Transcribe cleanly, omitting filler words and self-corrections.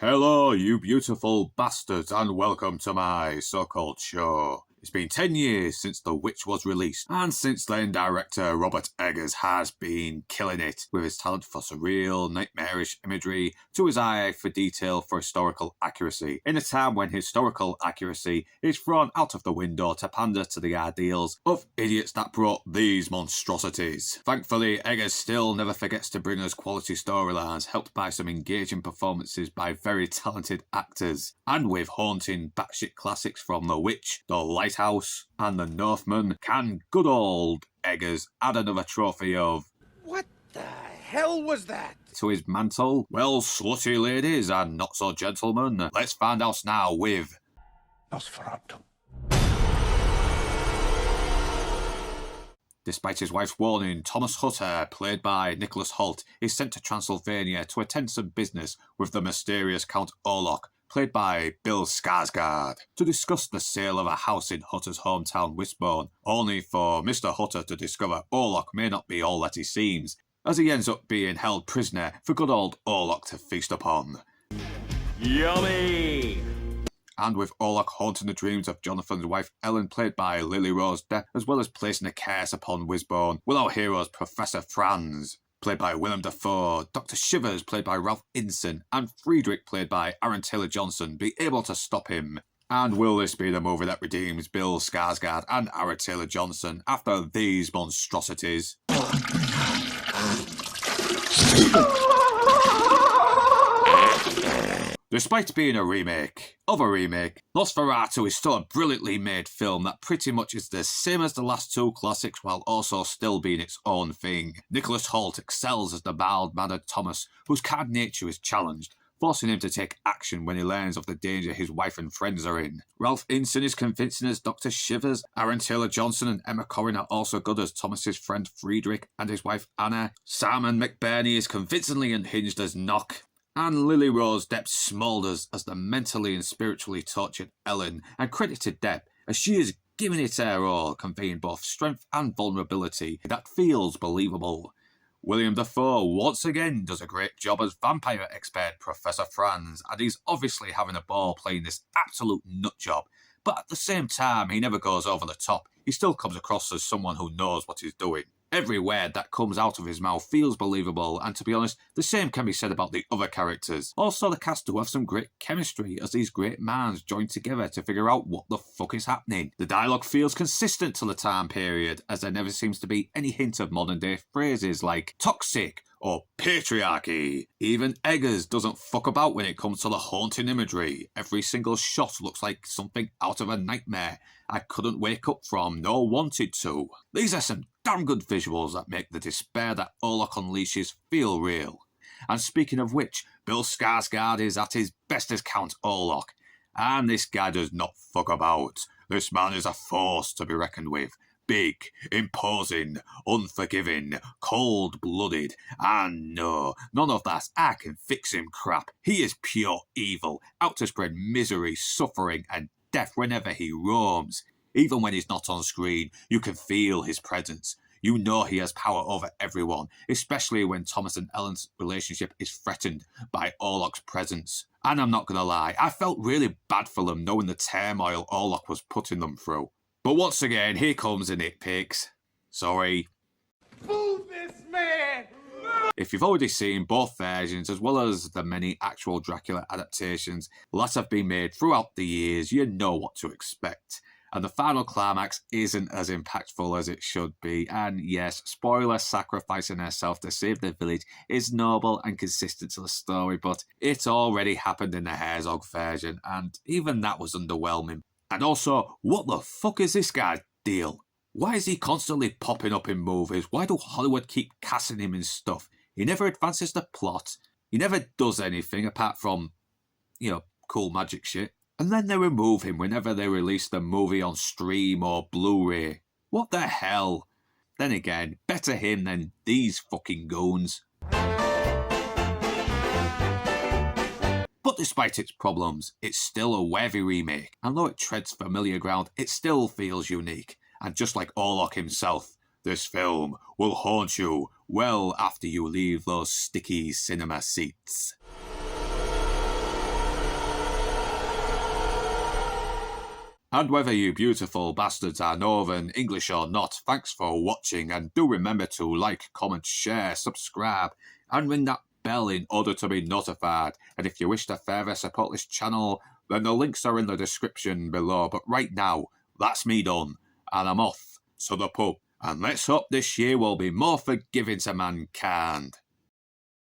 Hello, you beautiful bastards, and welcome to my so-called show. It's been 10 years since The Witch was released, and since then director Robert Eggers has been killing it with his talent for surreal, nightmarish imagery to his eye for detail for historical accuracy, in a time when historical accuracy is thrown out of the window to pander to the ideals of idiots that brought these monstrosities. Thankfully, Eggers still never forgets to bring us quality storylines, helped by some engaging performances by very talented actors, and with haunting batshit classics from The Witch, The Lighthouse, and The Northman. Can good old Eggers add another trophy of "What the hell was that?" to his mantle? Well, slutty ladies and not so gentlemen, let's find out now with Nosferatu. Despite his wife's warning, Thomas Hutter, played by Nicholas Hoult, is sent to Transylvania to attend some business with the mysterious Count Orlok, played by Bill Skarsgård, to discuss the sale of a house in Hutter's hometown Wisborne, only for Mr. Hutter to discover Orlok may not be all that he seems, as he ends up being held prisoner for good old Orlok to feast upon. Yummy! And with Orlok haunting the dreams of Jonathan's wife Ellen, played by Lily Rose Depp, as well as placing a curse upon Wisborne, will our heroes Professor Franz, played by Willem Dafoe, Dr. Shivers, played by Ralph Inson, and Friedrich, played by Aaron Taylor-Johnson, be able to stop him? And will this be the movie that redeems Bill Skarsgård and Aaron Taylor-Johnson after these monstrosities? Despite being a remake of a remake, Nosferatu is still a brilliantly made film that pretty much is the same as the last two classics while also still being its own thing. Nicholas Hoult excels as the mild-mannered Thomas, whose kind nature is challenged, forcing him to take action when he learns of the danger his wife and friends are in. Ralph Inson is convincing as Dr. Shivers. Aaron Taylor-Johnson and Emma Corrin are also good as Thomas's friend Friedrich and his wife Anna. Simon McBurney is convincingly unhinged as Knock. And Lily Rose Depp smoulders as the mentally and spiritually tortured Ellen, and credit to Depp, as she is giving it her all, conveying both strength and vulnerability that feels believable. William Dafoe once again does a great job as vampire expert Professor Franz, and he's obviously having a ball playing this absolute nutjob, but at the same time he never goes over the top. He still comes across as someone who knows what he's doing. Every word that comes out of his mouth feels believable, and to be honest, the same can be said about the other characters. Also, the cast do have some great chemistry as these great minds join together to figure out what the fuck is happening. The dialogue feels consistent to the time period, as there never seems to be any hint of modern day phrases like toxic or patriarchy. Even Eggers doesn't fuck about when it comes to the haunting imagery. Every single shot looks like something out of a nightmare I couldn't wake up from nor wanted to. These are some damn good visuals that make the despair that Orlok unleashes feel real. And speaking of which, Bill Skarsgård is at his best as Count Orlok, and this guy does not fuck about. This man is a force to be reckoned with. Big, imposing, unforgiving, cold-blooded, and no, none of that I can fix him crap. He is pure evil, out to spread misery, suffering, and death whenever he roams. Even when he's not on screen, you can feel his presence. You know he has power over everyone, especially when Thomas and Ellen's relationship is threatened by Orlok's presence. And I'm not gonna lie, I felt really bad for them knowing the turmoil Orlok was putting them through. But once again, here comes the nitpicks. Sorry. Boo this man! If you've already seen both versions, as well as the many actual Dracula adaptations that have been made throughout the years, you know what to expect. And the final climax isn't as impactful as it should be. And yes, spoiler, sacrificing herself to save the village is noble and consistent to the story, but it already happened in the Herzog version, and even that was underwhelming. And also, what the fuck is this guy's deal? Why is he constantly popping up in movies? Why do Hollywood keep casting him in stuff? He never advances the plot. He never does anything apart from, cool magic shit. And then they remove him whenever they release the movie on stream or Blu-ray. What the hell? Then again, better him than these fucking goons. But despite its problems, it's still a worthy remake, and though it treads familiar ground, it still feels unique. And just like Orlok himself, this film will haunt you well after you leave those sticky cinema seats. And whether you beautiful bastards are Northern, English or not, thanks for watching, and do remember to like, comment, share, subscribe, and ring that bell in order to be notified. And if you wish to further support this channel, then the links are in the description below. But right now, that's me done, and I'm off to the pub. And let's hope this year will be more forgiving to mankind.